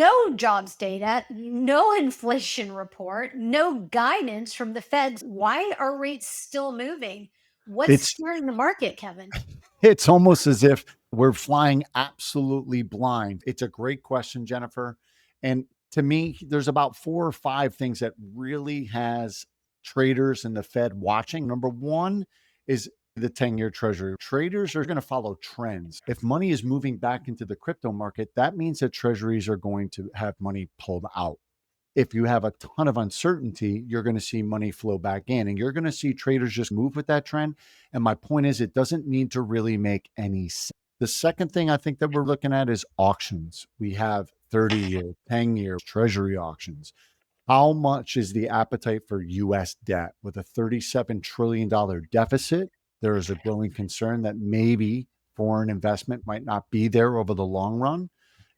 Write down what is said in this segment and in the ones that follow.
no jobs data, no inflation report, no guidance from the Feds. Why are rates still moving? What's It's steering the market, Kevin? it's almost as if we're flying absolutely blind. It's a great question, Jennifer. And to me, there's about 4 or 5 things that really has traders and the Fed watching. Number 1 is the 10-year treasury. Traders are going to follow trends. If money is moving back into the crypto market, that means that treasuries are going to have money pulled out. If you have a ton of uncertainty, you're going to see money flow back in and you're going to see traders just move with that trend. And my point is, it doesn't need to really make any sense. The second thing I think that we're looking at is auctions. We have 30-year, 10-year treasury auctions. How much is the appetite for US debt? With a $37 trillion deficit, there is a growing concern that maybe foreign investment might not be there over the long run.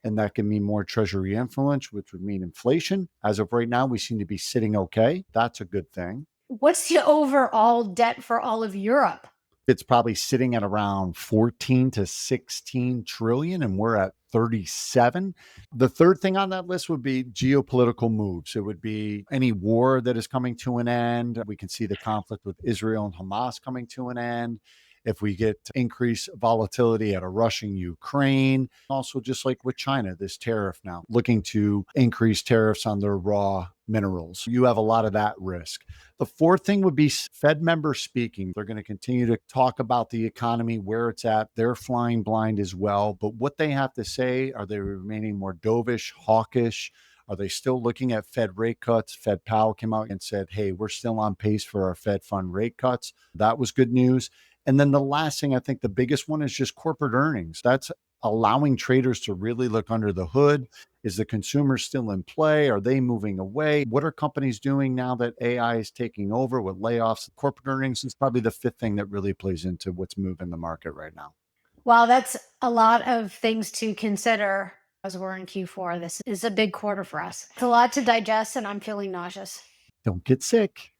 And that can mean more treasury influence, which would mean inflation. As of right now, we seem to be sitting okay. That's a good thing. What's the overall debt for all of Europe? It's probably sitting at around 14 to 16 trillion, and we're at 37. The third thing on that list would be geopolitical moves. It would be any war that is coming to an end. We can see the conflict with Israel and Hamas coming to an end. If we get increased volatility at a Russian Ukraine, also just like with China, this tariff now looking to increase tariffs on their raw minerals. You have a lot of that risk. The fourth thing would be Fed members speaking. They're going to continue to talk about the economy, where it's at. They're flying blind as well. But what they have to say, are they remaining more dovish, hawkish? Are they still looking at Fed rate cuts? Fed Powell came out and said, hey, we're still on pace for our Fed fund rate cuts. That was good news. And then the last thing, I think the biggest one is just corporate earnings. That's allowing traders to really look under the hood. Is the consumer still in play? Are they moving away? What are companies doing now that AI is taking over with layoffs? Corporate earnings is probably the fifth thing that really plays into what's moving the market right now. Well, that's a lot of things to consider as we're in Q4. This is a big quarter for us. It's a lot to digest, and I'm feeling nauseous. Don't get sick.